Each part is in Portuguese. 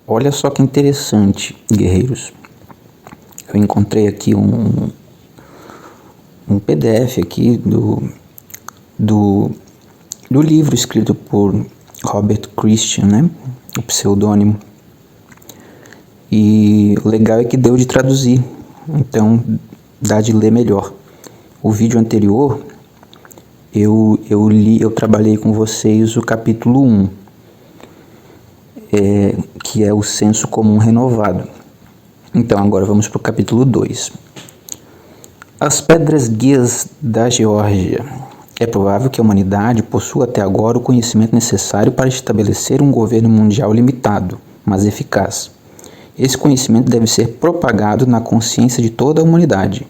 Olha só que interessante, guerreiros. Eu encontrei aqui um PDF aqui do livro escrito por Robert Christian, né? O pseudônimo. E o legal é que deu de traduzir, então dá de ler melhor. O vídeo anterior, eu trabalhei com vocês o capítulo 1, que é o senso comum renovado. Então agora vamos para o capítulo 2. As pedras guias da Geórgia. É provável que a humanidade possua até agora o conhecimento necessário para estabelecer um governo mundial limitado, mas eficaz. Esse conhecimento deve ser propagado na consciência de toda a humanidade.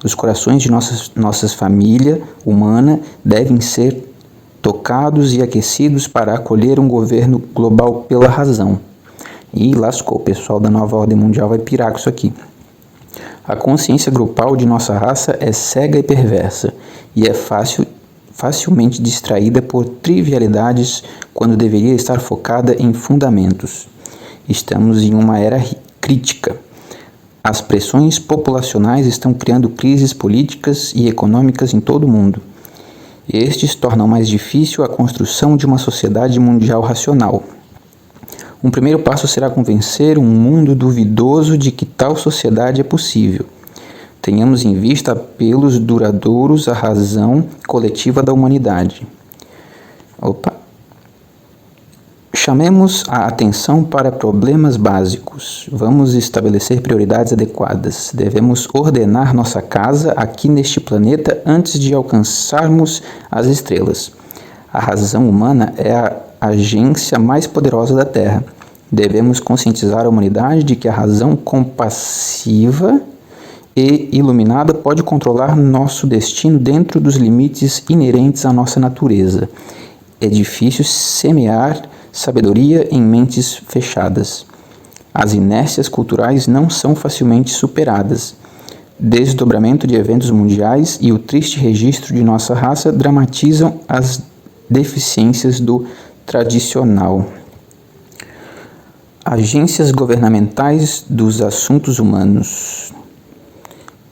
Os corações de nossa família humana devem ser tocados e aquecidos para acolher um governo global pela razão. E lascou, o pessoal da nova ordem mundial vai pirar com isso aqui. A consciência grupal de nossa raça é cega e perversa, e é facilmente distraída por trivialidades quando deveria estar focada em fundamentos. Estamos em uma era crítica. As pressões populacionais estão criando crises políticas e econômicas em todo o mundo. Estes tornam mais difícil a construção de uma sociedade mundial racional. Um primeiro passo será convencer um mundo duvidoso de que tal sociedade é possível. Tenhamos em vista apelos duradouros à razão coletiva da humanidade. Chamemos a atenção para problemas básicos. Vamos estabelecer prioridades adequadas. Devemos ordenar nossa casa aqui neste planeta antes de alcançarmos as estrelas. A razão humana é a agência mais poderosa da Terra. Devemos conscientizar a humanidade de que a razão compassiva e iluminada pode controlar nosso destino dentro dos limites inerentes à nossa natureza. É difícil semear sabedoria em mentes fechadas. As inércias culturais não são facilmente superadas. Desdobramento de eventos mundiais e o triste registro de nossa raça dramatizam as deficiências do tradicional. Agências governamentais dos assuntos humanos.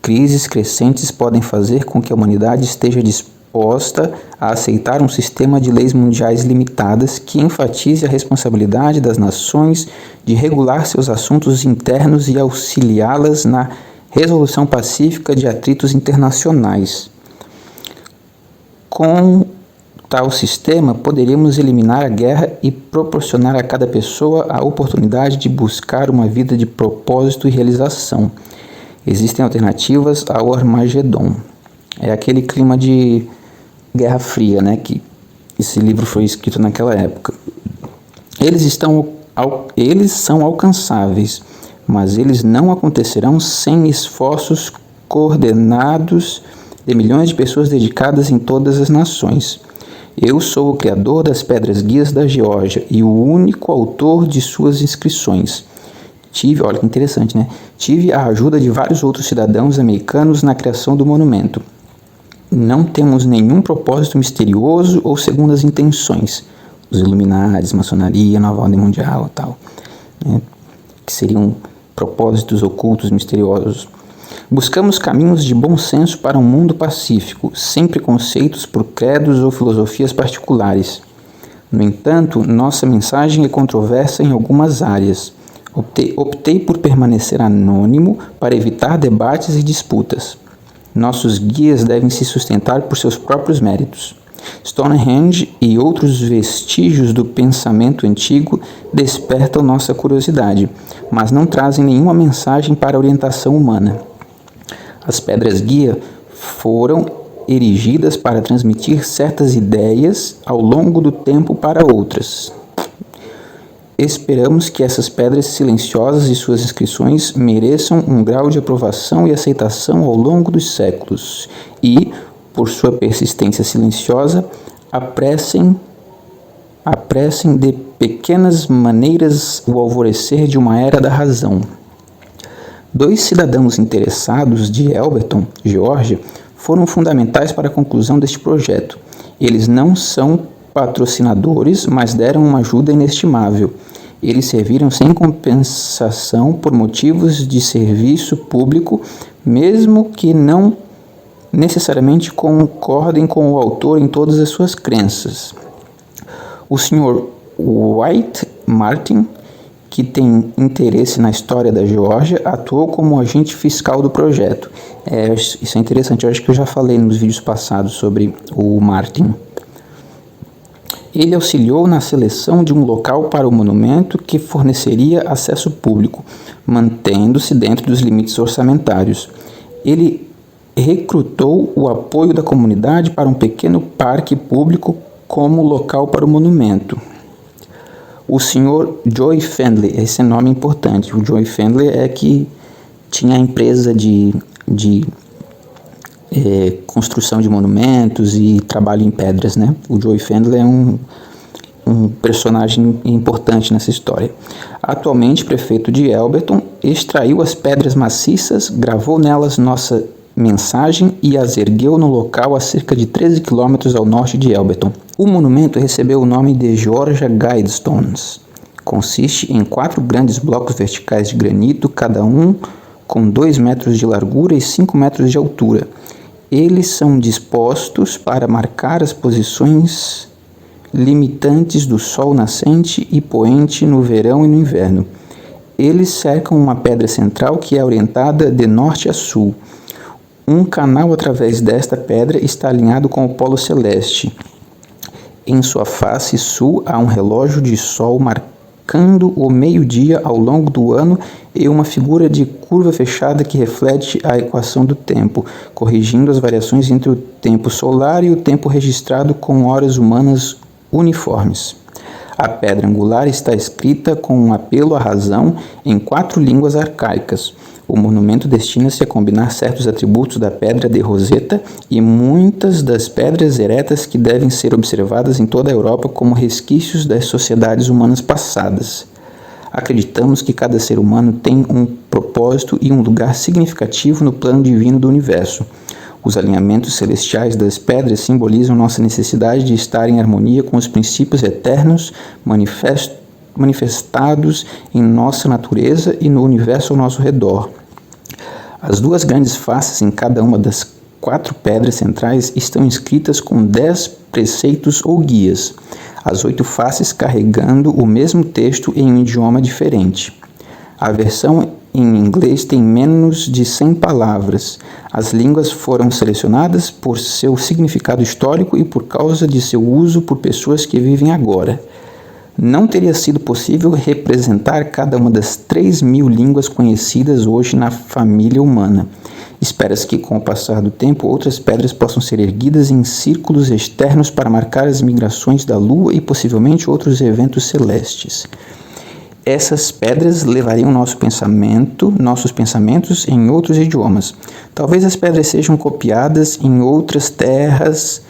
Crises crescentes podem fazer com que a humanidade esteja disposta a aceitar um sistema de leis mundiais limitadas que enfatize a responsabilidade das nações de regular seus assuntos internos e auxiliá-las na resolução pacífica de atritos internacionais. Com tal sistema, poderíamos eliminar a guerra e proporcionar a cada pessoa a oportunidade de buscar uma vida de propósito e realização. Existem alternativas ao Armagedon. É aquele clima de Guerra Fria, né, que esse livro foi escrito naquela época. Eles são alcançáveis, mas eles não acontecerão sem esforços coordenados de milhões de pessoas dedicadas em todas as nações. Eu sou o criador das pedras guias da Geórgia e o único autor de suas inscrições. Olha que interessante, né? Tive a ajuda de vários outros cidadãos americanos na criação do monumento. Não temos nenhum propósito misterioso ou segundas intenções. Os Illuminati, maçonaria, nova ordem mundial e tal, né? Que seriam propósitos ocultos, misteriosos. Buscamos caminhos de bom senso para um mundo pacífico, sem preconceitos por credos ou filosofias particulares. No entanto, nossa mensagem é controversa em algumas áreas. Optei por permanecer anônimo para evitar debates e disputas. Nossos guias devem se sustentar por seus próprios méritos. Stonehenge e outros vestígios do pensamento antigo despertam nossa curiosidade, mas não trazem nenhuma mensagem para a orientação humana. As pedras guia foram erigidas para transmitir certas ideias ao longo do tempo para outras. Esperamos que essas pedras silenciosas e suas inscrições mereçam um grau de aprovação e aceitação ao longo dos séculos e, por sua persistência silenciosa, apressem de pequenas maneiras o alvorecer de uma era da razão. 2 cidadãos interessados de Elberton, Geórgia, foram fundamentais para a conclusão deste projeto. Eles não são patrocinadores, mas deram uma ajuda inestimável. Eles serviram sem compensação por motivos de serviço público, mesmo que não necessariamente concordem com o autor em todas as suas crenças. O Sr. White Martin, que tem interesse na história da Geórgia, atuou como agente fiscal do projeto. Isso é interessante, eu acho que eu já falei nos vídeos passados sobre o Martin. Ele auxiliou na seleção de um local para o monumento que forneceria acesso público, mantendo-se dentro dos limites orçamentários. Ele recrutou o apoio da comunidade para um pequeno parque público como local para o monumento. O Sr. Joy Fendley, esse é nome importante. O Joy Fendley é que tinha a empresa de construção de monumentos e trabalho em pedras, né? O Joy Fendley é um personagem importante nessa história. Atualmente, prefeito de Elberton, extraiu as pedras maciças, gravou nelas nossa mensagem e as ergueu no local a cerca de 13 quilômetros ao norte de Elberton. O monumento recebeu o nome de Georgia Guidestones. Consiste em 4 grandes blocos verticais de granito, cada um com 2 metros de largura e 5 metros de altura. Eles são dispostos para marcar as posições limitantes do sol nascente e poente no verão e no inverno. Eles cercam uma pedra central que é orientada de norte a sul. Um canal através desta pedra está alinhado com o polo celeste. Em sua face sul há um relógio de sol marcando o meio-dia ao longo do ano e uma figura de curva fechada que reflete a equação do tempo, corrigindo as variações entre o tempo solar e o tempo registrado com horas humanas uniformes. A pedra angular está escrita com um apelo à razão em 4 línguas arcaicas. O monumento destina-se a combinar certos atributos da pedra de Roseta e muitas das pedras eretas que devem ser observadas em toda a Europa como resquícios das sociedades humanas passadas. Acreditamos que cada ser humano tem um propósito e um lugar significativo no plano divino do universo. Os alinhamentos celestiais das pedras simbolizam nossa necessidade de estar em harmonia com os princípios eternos manifestados em nossa natureza e no universo ao nosso redor. As 2 grandes faces em cada uma das 4 pedras centrais estão inscritas com 10 preceitos ou guias, as 8 faces carregando o mesmo texto em um idioma diferente. A versão em inglês tem menos de 100 palavras. As línguas foram selecionadas por seu significado histórico e por causa de seu uso por pessoas que vivem agora. Não teria sido possível representar cada uma das 3.000 línguas conhecidas hoje na família humana. Espera-se que, com o passar do tempo, outras pedras possam ser erguidas em círculos externos para marcar as migrações da Lua e possivelmente outros eventos celestes. Essas pedras levariam nossos pensamentos em outros idiomas. Talvez as pedras sejam copiadas em outras terras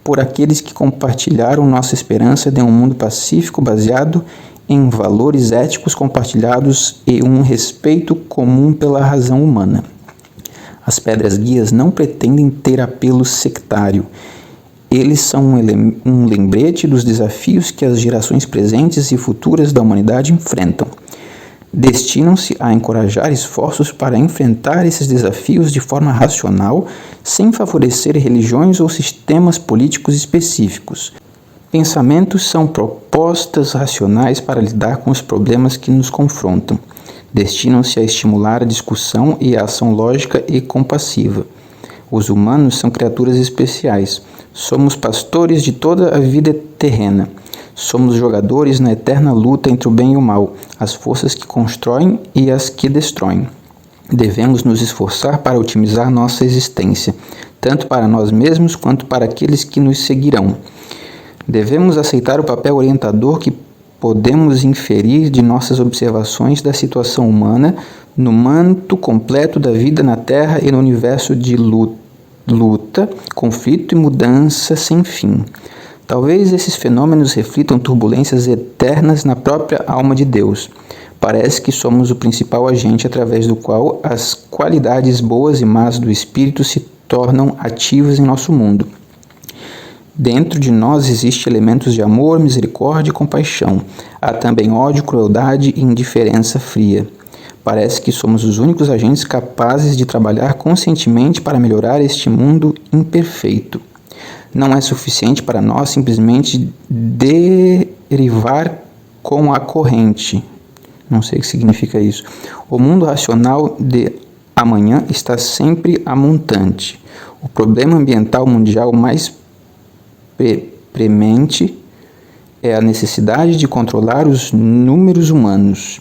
por aqueles que compartilharam nossa esperança de um mundo pacífico baseado em valores éticos compartilhados e um respeito comum pela razão humana. As pedras guias não pretendem ter apelo sectário. Eles são um lembrete dos desafios que as gerações presentes e futuras da humanidade enfrentam. Destinam-se a encorajar esforços para enfrentar esses desafios de forma racional, sem favorecer religiões ou sistemas políticos específicos. Pensamentos são propostas racionais para lidar com os problemas que nos confrontam. Destinam-se a estimular a discussão e a ação lógica e compassiva. Os humanos são criaturas especiais. Somos pastores de toda a vida terrena. Somos jogadores na eterna luta entre o bem e o mal, as forças que constroem e as que destroem. Devemos nos esforçar para otimizar nossa existência, tanto para nós mesmos quanto para aqueles que nos seguirão. Devemos aceitar o papel orientador que podemos inferir de nossas observações da situação humana no manto completo da vida na Terra e no universo de luta, conflito e mudança sem fim. Talvez esses fenômenos reflitam turbulências eternas na própria alma de Deus. Parece que somos o principal agente através do qual as qualidades boas e más do Espírito se tornam ativas em nosso mundo. Dentro de nós existem elementos de amor, misericórdia e compaixão. Há também ódio, crueldade e indiferença fria. Parece que somos os únicos agentes capazes de trabalhar conscientemente para melhorar este mundo imperfeito. Não é suficiente para nós simplesmente derivar com a corrente. Não sei o que significa isso. O mundo racional de amanhã está sempre a montante. O problema ambiental mundial mais premente é a necessidade de controlar os números humanos.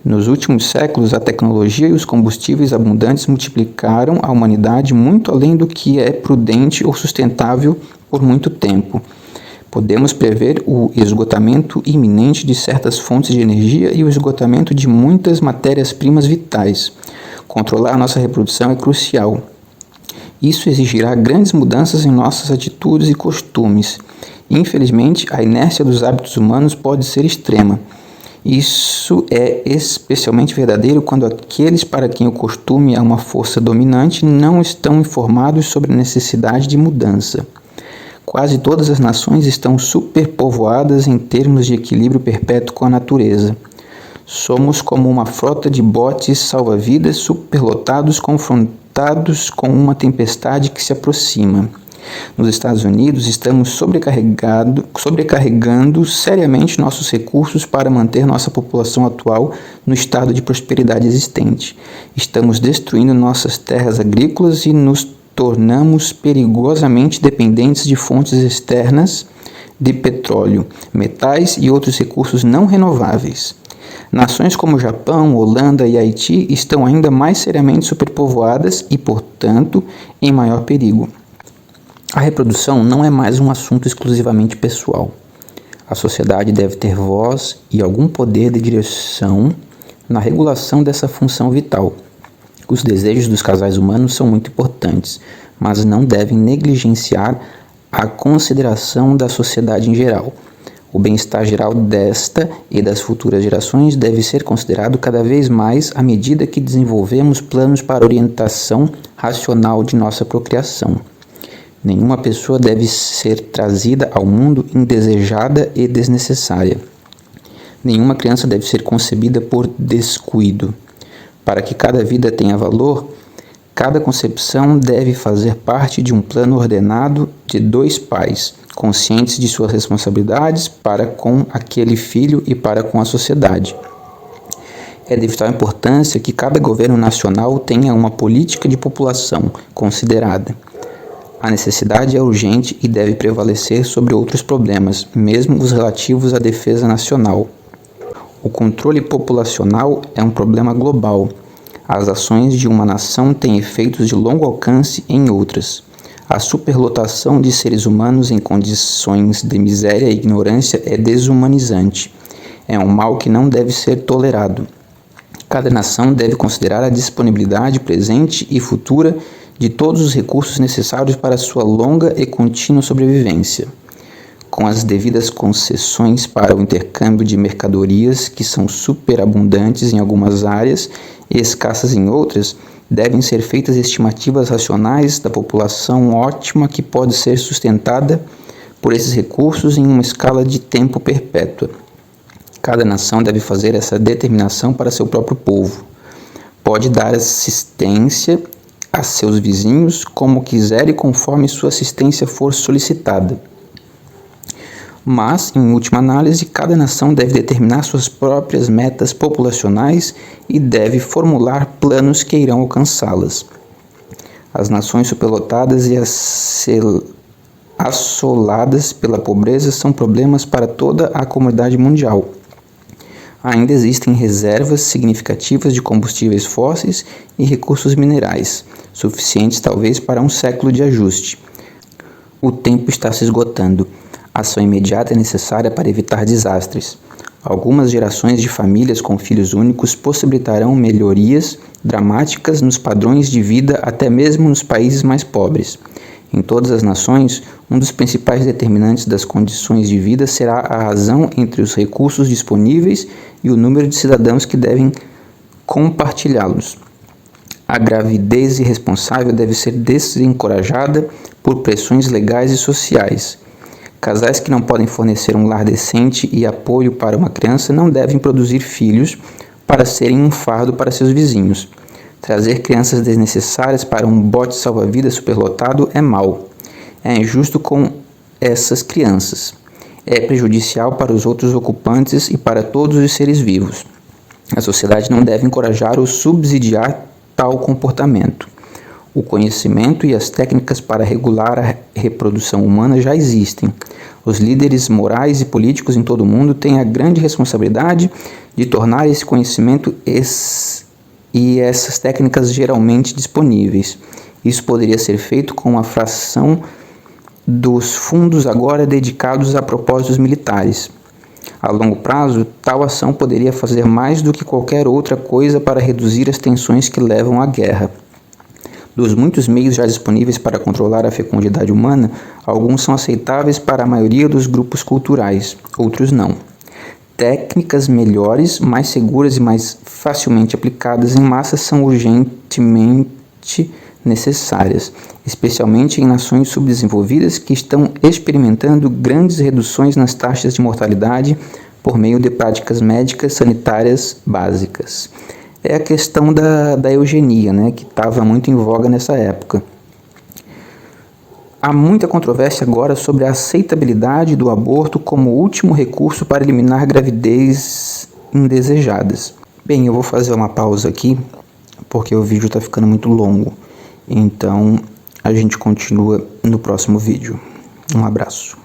Nos últimos séculos, a tecnologia e os combustíveis abundantes multiplicaram a humanidade muito além do que é prudente ou sustentável por muito tempo. Podemos prever o esgotamento iminente de certas fontes de energia e o esgotamento de muitas matérias-primas vitais. Controlar nossa reprodução é crucial. Isso exigirá grandes mudanças em nossas atitudes e costumes. Infelizmente, a inércia dos hábitos humanos pode ser extrema. Isso é especialmente verdadeiro quando aqueles para quem o costume é uma força dominante não estão informados sobre a necessidade de mudança. Quase todas as nações estão superpovoadas em termos de equilíbrio perpétuo com a natureza. Somos como uma frota de botes salva-vidas superlotados confrontados com uma tempestade que se aproxima. Nos Estados Unidos, estamos sobrecarregando seriamente nossos recursos para manter nossa população atual no estado de prosperidade existente. Estamos destruindo nossas terras agrícolas e nos tornamos perigosamente dependentes de fontes externas de petróleo, metais e outros recursos não renováveis. Nações como Japão, Holanda e Haiti estão ainda mais seriamente superpovoadas e, portanto, em maior perigo. A reprodução não é mais um assunto exclusivamente pessoal. A sociedade deve ter voz e algum poder de direção na regulação dessa função vital. Os desejos dos casais humanos são muito importantes, mas não devem negligenciar a consideração da sociedade em geral. O bem-estar geral desta e das futuras gerações deve ser considerado cada vez mais à medida que desenvolvemos planos para orientação racional de nossa procriação. Nenhuma pessoa deve ser trazida ao mundo indesejada e desnecessária. Nenhuma criança deve ser concebida por descuido. Para que cada vida tenha valor, cada concepção deve fazer parte de um plano ordenado de dois pais, conscientes de suas responsabilidades para com aquele filho e para com a sociedade. É de vital importância que cada governo nacional tenha uma política de população considerada. A necessidade é urgente e deve prevalecer sobre outros problemas, mesmo os relativos à defesa nacional. O controle populacional é um problema global. As ações de uma nação têm efeitos de longo alcance em outras. A superlotação de seres humanos em condições de miséria e ignorância é desumanizante. É um mal que não deve ser tolerado. Cada nação deve considerar a disponibilidade presente e futura de todos os recursos necessários para sua longa e contínua sobrevivência. Com as devidas concessões para o intercâmbio de mercadorias, que são superabundantes em algumas áreas e escassas em outras, devem ser feitas estimativas racionais da população ótima que pode ser sustentada por esses recursos em uma escala de tempo perpétua. Cada nação deve fazer essa determinação para seu próprio povo. Pode dar assistência a seus vizinhos como quiser e conforme sua assistência for solicitada. Mas, em última análise, cada nação deve determinar suas próprias metas populacionais e deve formular planos que irão alcançá-las. As nações superlotadas e assoladas pela pobreza são problemas para toda a comunidade mundial. Ainda existem reservas significativas de combustíveis fósseis e recursos minerais, suficientes talvez para um século de ajuste. O tempo está se esgotando. Ação imediata é necessária para evitar desastres. Algumas gerações de famílias com filhos únicos possibilitarão melhorias dramáticas nos padrões de vida até mesmo nos países mais pobres. Em todas as nações, um dos principais determinantes das condições de vida será a razão entre os recursos disponíveis e o número de cidadãos que devem compartilhá-los. A gravidez irresponsável deve ser desencorajada por pressões legais e sociais. Casais que não podem fornecer um lar decente e apoio para uma criança não devem produzir filhos para serem um fardo para seus vizinhos. Trazer crianças desnecessárias para um bote salva-vidas superlotado é mau. É injusto com essas crianças. É prejudicial para os outros ocupantes e para todos os seres vivos. A sociedade não deve encorajar ou subsidiar tal comportamento. O conhecimento e as técnicas para regular a reprodução humana já existem. Os líderes morais e políticos em todo o mundo têm a grande responsabilidade de tornar esse conhecimento e essas técnicas geralmente disponíveis. Isso poderia ser feito com uma fração dos fundos agora dedicados a propósitos militares. A longo prazo, tal ação poderia fazer mais do que qualquer outra coisa para reduzir as tensões que levam à guerra. Dos muitos meios já disponíveis para controlar a fecundidade humana, alguns são aceitáveis para a maioria dos grupos culturais, outros não. Técnicas melhores, mais seguras e mais facilmente aplicadas em massa são urgentemente necessárias, especialmente em nações subdesenvolvidas que estão experimentando grandes reduções nas taxas de mortalidade por meio de práticas médicas sanitárias básicas. É a questão da eugenia, né, que estava muito em voga nessa época. Há muita controvérsia agora sobre a aceitabilidade do aborto como último recurso para eliminar gravidez indesejadas. Bem, eu vou fazer uma pausa aqui, porque o vídeo está ficando muito longo. Então, a gente continua no próximo vídeo. Um abraço.